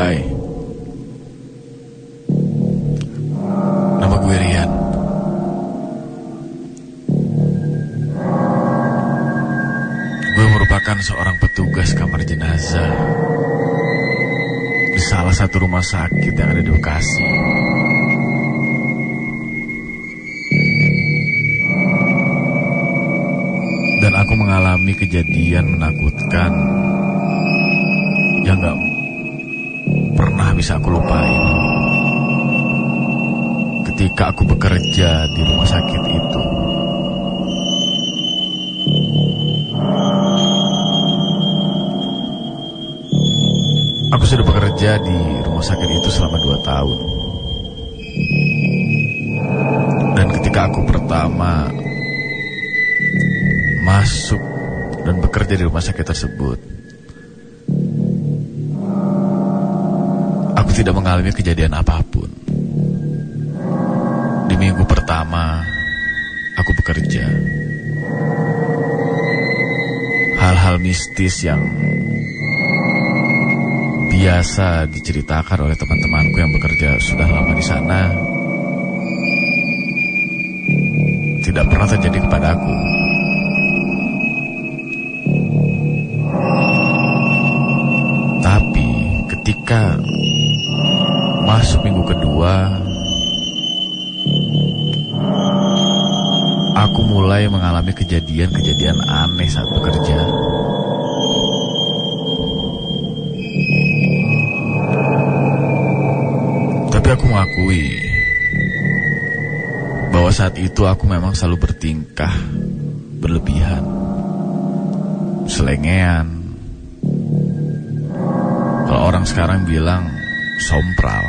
Hai, nama gue Rian. Gue merupakan seorang petugas kamar jenazah di salah satu rumah sakit yang ada di Bekasi. Dan aku mengalami kejadian menakutkan yang gak pernah bisa aku lupain ketika aku bekerja di rumah sakit itu. Aku sudah bekerja di rumah sakit itu selama 2 tahun. Dan ketika aku pertama masuk dan bekerja di rumah sakit tersebut, aku tidak mengalami kejadian apapun. Di minggu pertama aku bekerja, hal-hal mistis yang biasa diceritakan oleh teman-temanku yang bekerja sudah lama di sana tidak pernah terjadi kepada aku. Tapi ketika masuk minggu kedua, aku mulai mengalami kejadian-kejadian aneh saat bekerja. Tapi aku mengakui bahwa saat itu aku memang selalu bertingkah berlebihan, selengean. Kalau orang sekarang bilang sompral.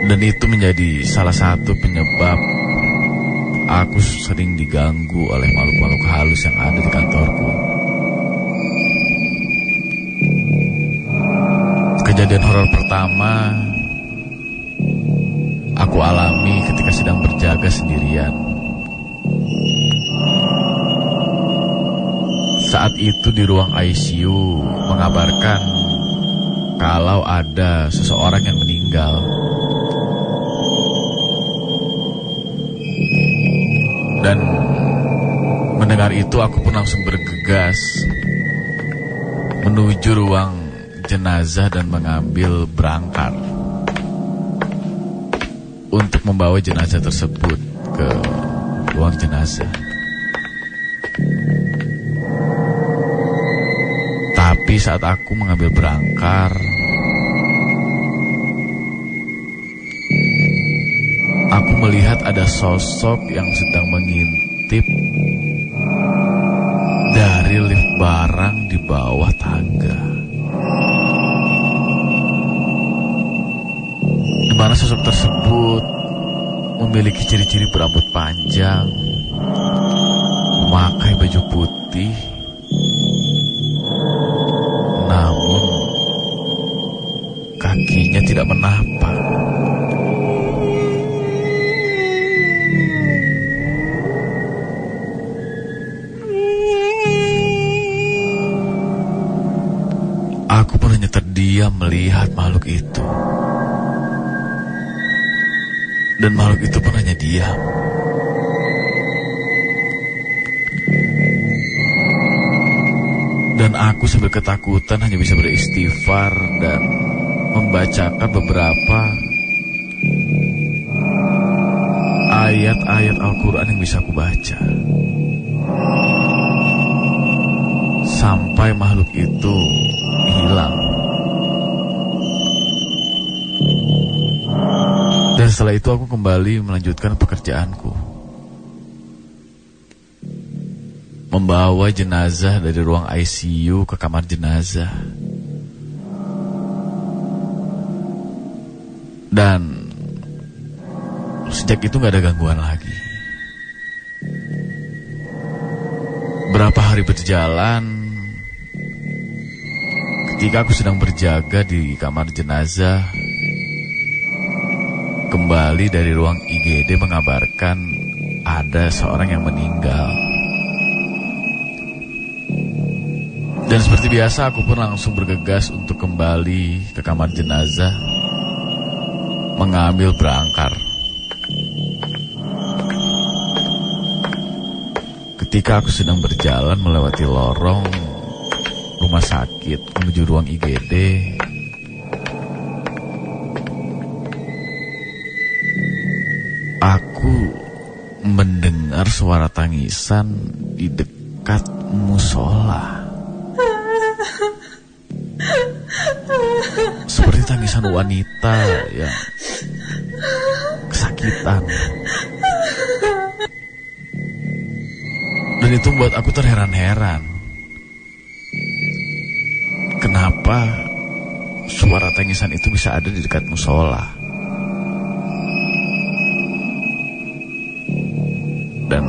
Dan itu menjadi salah satu penyebab aku sering diganggu oleh makhluk-makhluk halus yang ada di kantorku. Kejadian horor pertama aku alami ketika sedang berjaga sendirian. Saat itu di ruang ICU mengabarkan kalau ada seseorang yang meninggal. Dan mendengar itu aku pun langsung bergegas menuju ruang jenazah dan mengambil berangkar untuk membawa jenazah tersebut ke ruang jenazah. Tapi saat aku mengambil berangkar, aku melihat ada sosok yang sedang mengintip dari lift barang di bawah tangga. Di mana sosok tersebut memiliki ciri-ciri berambut panjang, memakai baju putih, namun kakinya tidak menapak. Aku pun hanya terdiam melihat makhluk itu. Dan makhluk itu pun hanya diam. Dan aku sambil ketakutan hanya bisa beristighfar dan membacakan beberapa ayat-ayat Al-Quran yang bisa aku baca. Sampai makhluk itu hilang. Dan setelah itu aku kembali melanjutkan pekerjaanku, membawa jenazah dari ruang ICU ke kamar jenazah. Dan sejak itu gak ada gangguan lagi. Berapa hari berjalan, ketika aku sedang berjaga di kamar jenazah, kembali dari ruang IGD mengabarkan ada seorang yang meninggal. Dan seperti biasa aku pun langsung bergegas untuk kembali ke kamar jenazah, mengambil berangkar. Ketika aku sedang berjalan melewati lorong rumah sakit menuju ruang IGD, aku mendengar suara tangisan di dekat musola. Seperti tangisan wanita yang kesakitan. Dan itu membuat aku terheran-heran. Kenapa suara tangisan itu bisa ada di dekat musola? Dan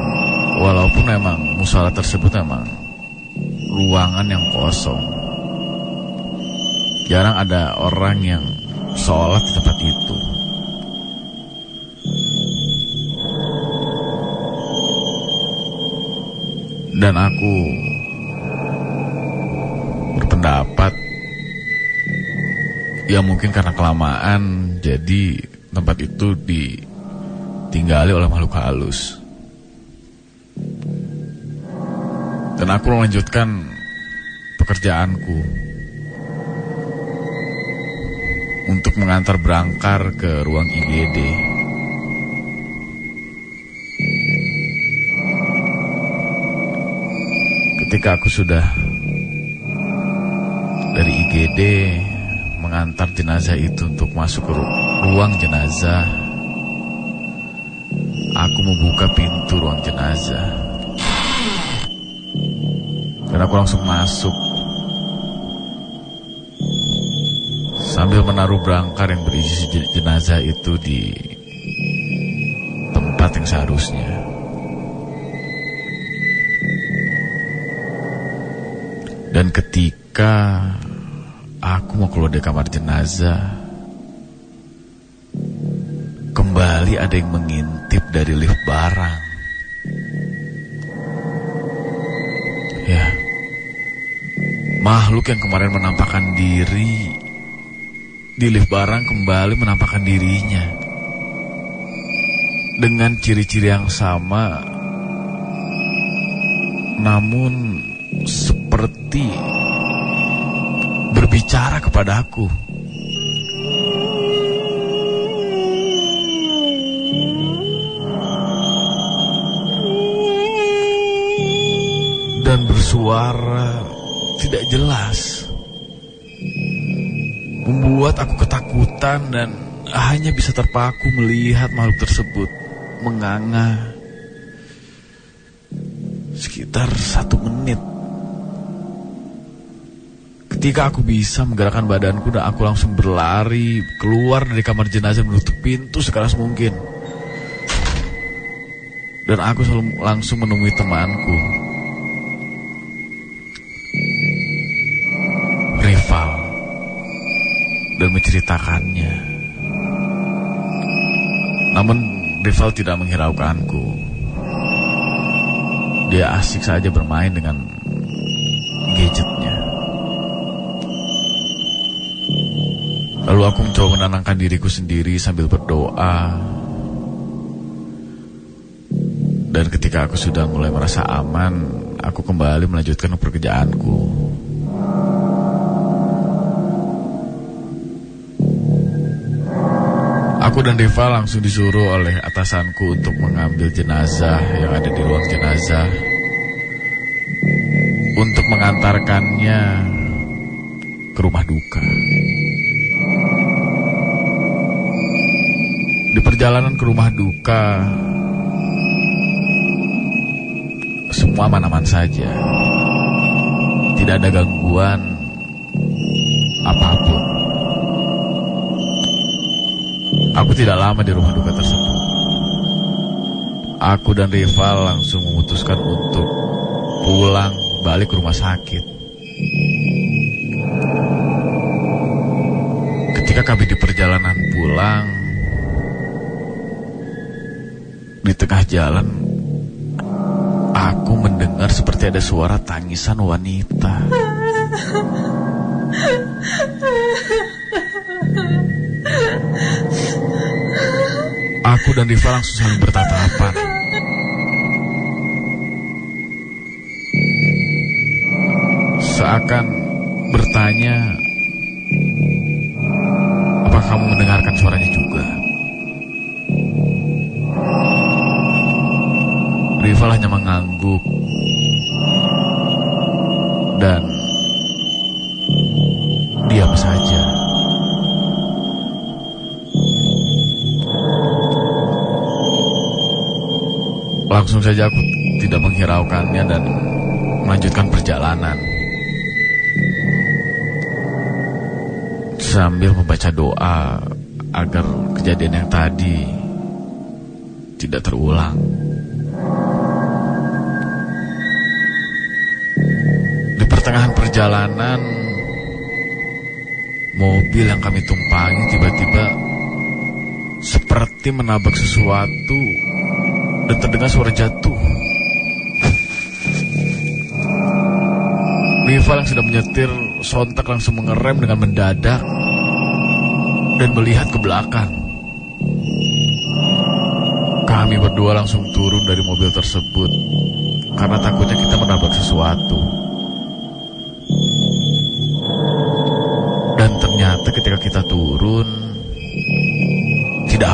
walaupun memang musola tersebut memang ruangan yang kosong, jarang ada orang yang sholat di tempat itu. Dan aku berpendapat, ya mungkin karena kelamaan, jadi tempat itu ditinggali oleh makhluk halus. Dan aku melanjutkan pekerjaanku untuk mengantar berangkar ke ruang IGD. Ketika aku sudah dari IGD mengantar jenazah itu untuk masuk ke ruang jenazah, aku membuka pintu ruang jenazah. Dan aku langsung masuk sambil menaruh berangkar yang berisi jenazah itu di tempat yang seharusnya. Dan ketika aku mau keluar dari kamar jenazah, kembali ada yang mengintip dari lift barang. Ya, makhluk yang kemarin menampakkan diri di lift barang kembali menampakkan dirinya dengan ciri-ciri yang sama, namun seperti berbicara kepadaku. Dan bersuara tidak jelas, membuat aku ketakutan dan hanya bisa terpaku melihat makhluk tersebut menganga sekitar 1 menit. Ketika aku bisa menggerakkan badanku dan aku langsung berlari keluar dari kamar jenazah, menutup pintu sekeras mungkin. Dan aku langsung menemui temanku, Rival, dan menceritakannya. Namun Rival tidak menghiraukanku. Dia asik saja bermain dengan gadgetnya. Lalu aku mencoba menenangkan diriku sendiri sambil berdoa. Dan ketika aku sudah mulai merasa aman, aku kembali melanjutkan pekerjaanku. Aku dan Deva langsung disuruh oleh atasanku untuk mengambil jenazah yang ada di ruang jenazah, untuk mengantarkannya ke rumah duka. Di perjalanan ke rumah duka, semua aman-aman saja. Tidak ada gangguan apapun. Aku tidak lama di rumah duka tersebut. Aku dan Rival langsung memutuskan untuk pulang balik ke rumah sakit. Ketika kami di perjalanan pulang, di tengah jalan aku mendengar seperti ada suara tangisan wanita. Aku dan Riva langsung saling bertatapan. Seakan bertanya, apa kamu mendengarkan suaranya juga? Riva hanya mengangguk dan diam saja. Langsung saja aku tidak menghiraukannya dan melanjutkan perjalanan sambil membaca doa agar kejadian yang tadi tidak terulang. Di pertengahan perjalanan, mobil yang kami tumpangi tiba-tiba seperti menabrak sesuatu dan terdengar suara jatuh. Riva yang sedang menyetir sontak langsung mengerem dengan mendadak dan melihat ke belakang. Kami berdua langsung turun dari mobil tersebut karena takutnya kita menabrak sesuatu. Dan ternyata ketika kita turun, tidak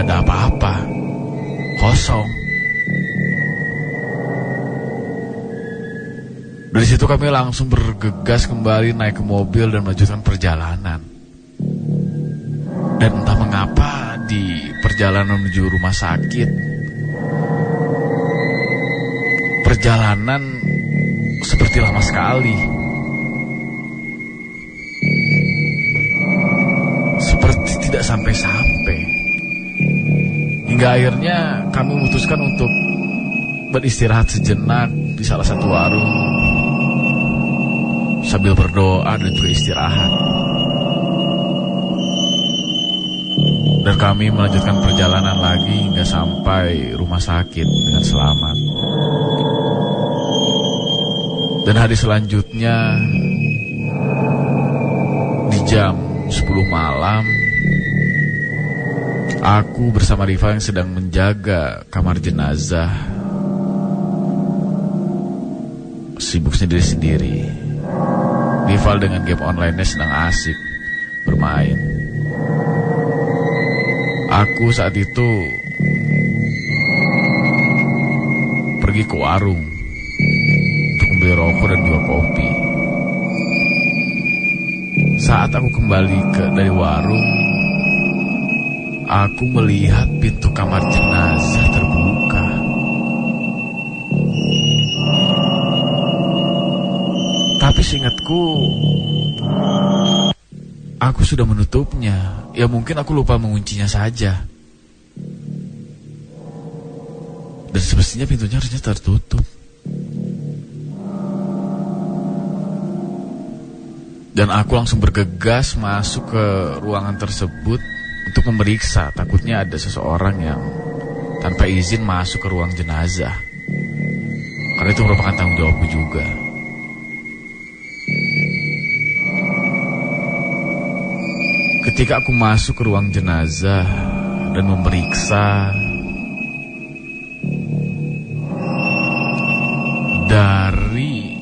ada apa-apa. Kosong. Dari situ kami langsung bergegas kembali naik ke mobil dan melanjutkan perjalanan. Dan entah mengapa di perjalanan menuju rumah sakit, perjalanan seperti lama sekali. Seperti tidak sampai-sampai. Hingga akhirnya kami memutuskan untuk beristirahat sejenak di salah satu warung sambil berdoa dan juga istirahat. Dan kami melanjutkan perjalanan lagi hingga sampai rumah sakit dengan selamat. Dan hari selanjutnya di jam 10 malam, aku bersama Riva yang sedang menjaga kamar jenazah sibuk sendiri-sendiri. Riva dengan game online-nya sedang asik bermain. Aku saat itu pergi ke warung untuk membeli rokok dan juga kopi. Saat aku kembali dari warung, aku melihat pintu kamar jenazah terbuka. Tapi seingatku, aku sudah menutupnya. Ya mungkin aku lupa menguncinya saja. Dan semestinya pintunya harusnya tertutup. Dan aku langsung bergegas masuk ke ruangan tersebut untuk memeriksa. Takutnya ada seseorang yang tanpa izin masuk ke ruang jenazah. Karena itu merupakan tanggung jawabku juga. Ketika aku masuk ke ruang jenazah dan memeriksa, dari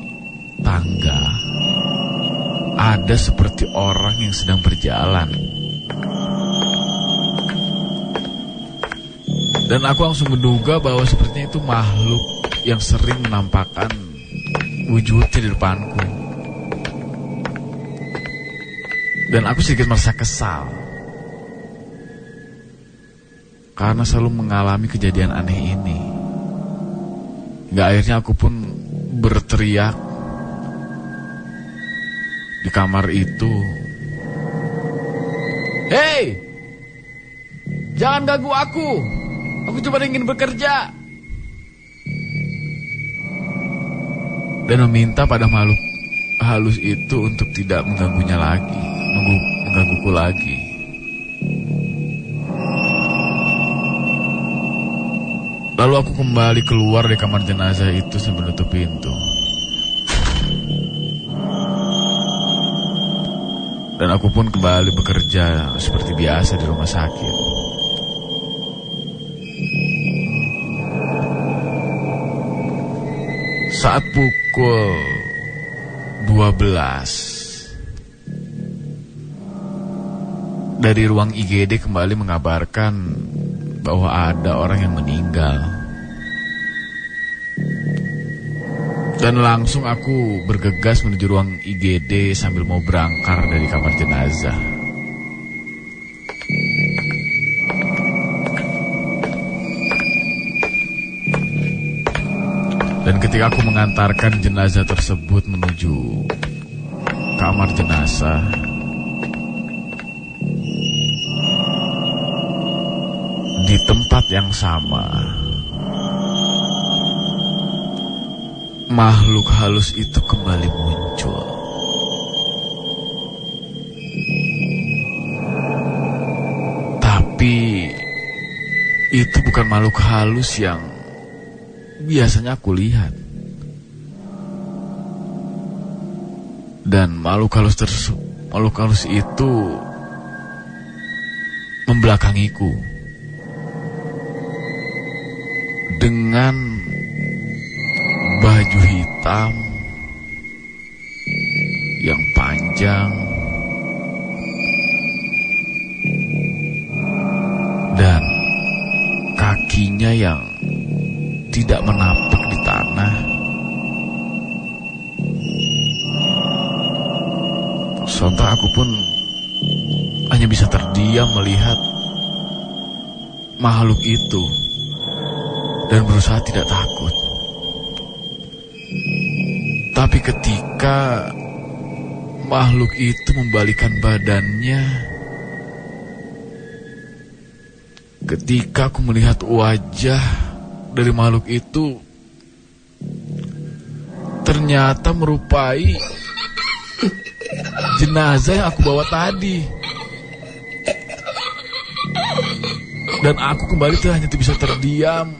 tangga ada seperti orang yang sedang berjalan. Dan aku langsung menduga bahwa sepertinya itu makhluk yang sering menampakkan wujudnya di depanku. Dan aku sedikit merasa kesal karena selalu mengalami kejadian aneh ini. Hingga akhirnya aku pun berteriak di kamar itu, "Hei, jangan ganggu aku. Aku cuma ingin bekerja." Dan meminta pada makhluk halus itu untuk tidak mengganggunya lagi, menggangguku lagi. Lalu aku kembali keluar dari kamar jenazah itu sambil menutup pintu. Dan aku pun kembali bekerja seperti biasa di rumah sakit. Saat pukul 12, dari ruang IGD kembali mengabarkan bahwa ada orang yang meninggal. Dan langsung aku bergegas menuju ruang IGD sambil mau berangkar dari kamar jenazah. Dan ketika aku mengantarkan jenazah tersebut menuju kamar jenazah, di tempat yang sama, makhluk halus itu kembali muncul. Tapi itu bukan makhluk halus yang biasanya aku lihat. Dan makhluk halus itu membelakangiku dengan baju hitam yang panjang dan kakinya yang tidak menapak di tanah. Sontak aku pun hanya bisa terdiam melihat makhluk itu dan berusaha tidak takut. Tapi ketika makhluk itu membalikkan badannya, ketika aku melihat wajah dari makhluk itu, ternyata merupai jenazah yang aku bawa tadi. Dan aku kembali hanya bisa terdiam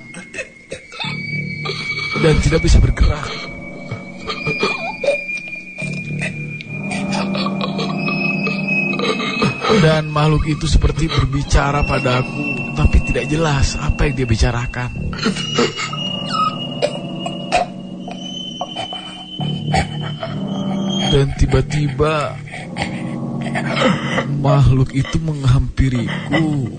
dan tidak bisa bergerak. Dan makhluk itu seperti berbicara padaku, tapi tidak jelas apa yang dia bicarakan. Dan tiba-tiba makhluk itu menghampiriku.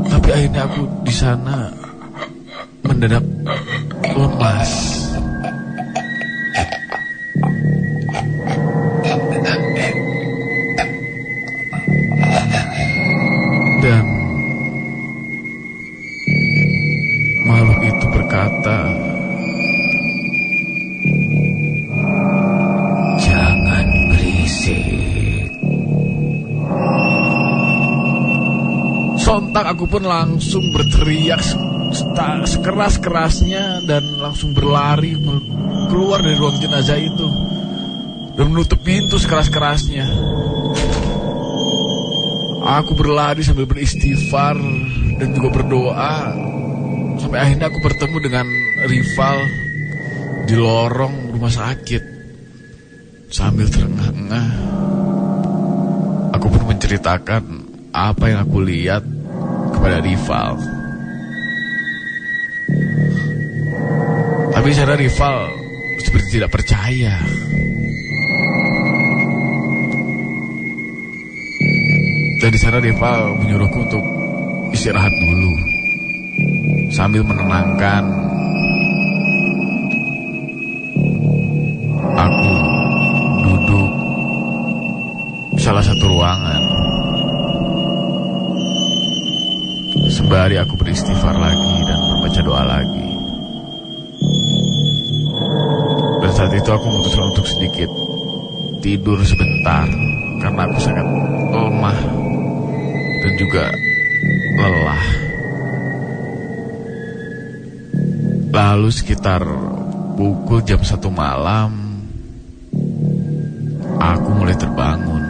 Tapi akhirnya aku di sana mendadak lemas. Dan makhluk itu berkata, "Jangan berisik." Sontak aku pun langsung berteriak sekeras-kerasnya dan langsung berlari keluar dari ruang jenazah itu dan menutup pintu sekeras-kerasnya. Aku berlari sambil beristighfar dan juga berdoa. Sampai akhirnya aku bertemu dengan rival di lorong rumah sakit. Sambil terengah-engah, aku pun menceritakan apa yang aku lihat kepada rival. Tapi secara rival seperti tidak percaya. Dan di sana rival menyuruhku untuk istirahat dulu sambil menenangkan. Aku duduk di salah satu ruangan sembari aku beristighfar lagi dan membaca doa lagi. Dan saat itu aku memutuskan untuk sedikit tidur sebentar karena aku sangat lemah dan juga lelah. Lalu sekitar pukul jam 1 malam, aku mulai terbangun.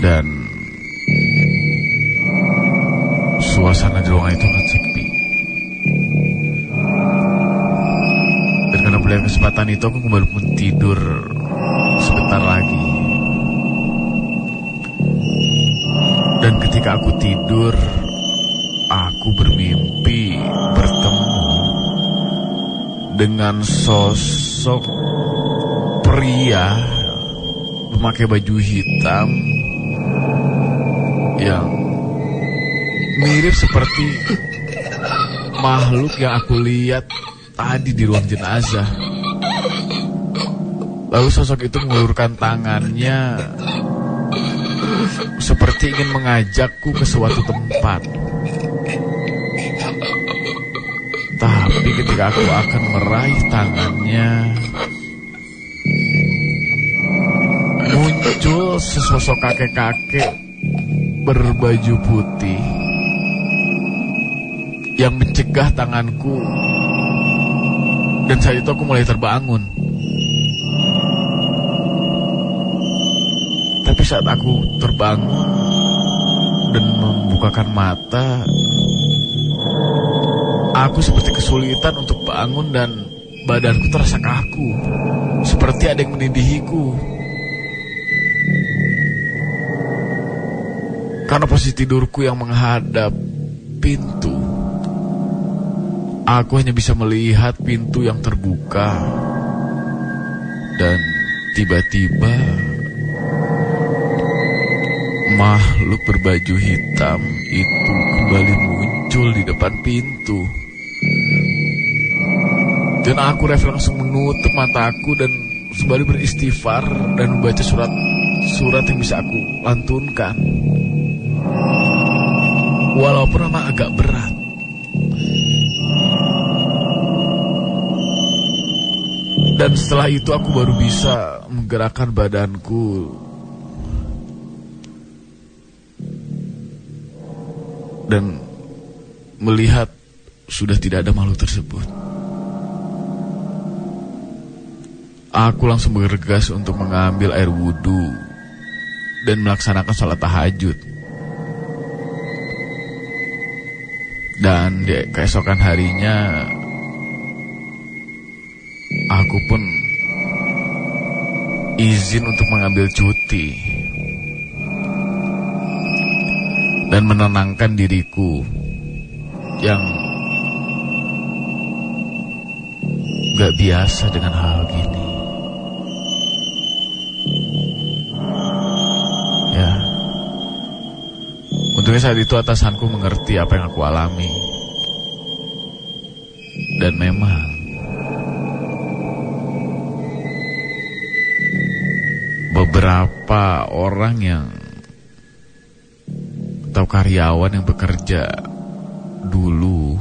Dan kesempatan itu aku kembali pun tidur sebentar lagi. Dan ketika aku tidur, aku bermimpi bertemu dengan sosok pria memakai baju hitam yang mirip seperti makhluk yang aku lihat tadi di ruang jenazah. Lalu sosok itu mengulurkan tangannya seperti ingin mengajakku ke suatu tempat. Tapi ketika aku akan meraih tangannya, muncul sesosok kakek-kakek berbaju putih yang mencegah tanganku. Dan saat itu aku mulai terbangun. Tapi saat aku terbangun dan membukakan mata, aku seperti kesulitan untuk bangun dan badanku terasa kaku, seperti ada yang menindihiku. Karena posisi tidurku yang menghadap pintu, aku hanya bisa melihat pintu yang terbuka. Dan tiba-tiba makhluk berbaju hitam itu kembali muncul di depan pintu. Dan aku langsung menutup mataku dan kembali beristighfar dan membaca surat yang bisa aku lantunkan. Walaupun memang agak berat. Dan setelah itu aku baru bisa menggerakkan badanku dan melihat sudah tidak ada makhluk tersebut. Aku langsung bergegas untuk mengambil air wudhu dan melaksanakan sholat tahajud. Dan di keesokan harinya, aku pun izin untuk mengambil cuti dan menenangkan diriku yang gak biasa dengan hal gini. Ya, untungnya saat itu atasanku mengerti apa yang aku alami. Dan memang beberapa orang yang atau karyawan yang bekerja dulu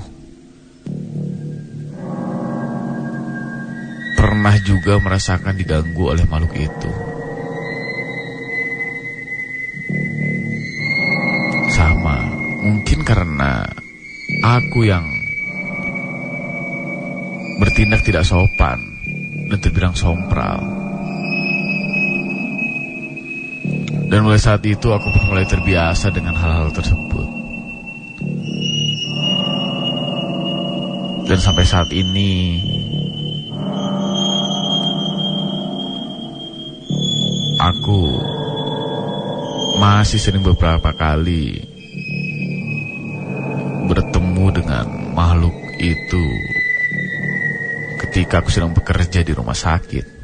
pernah juga merasakan diganggu oleh makhluk itu. Sama, mungkin karena aku yang bertindak tidak sopan dan terbilang sompral. Dan mulai saat itu aku pun mulai terbiasa dengan hal-hal tersebut. Dan sampai saat ini aku masih sering beberapa kali bertemu dengan makhluk itu ketika aku sedang bekerja di rumah sakit.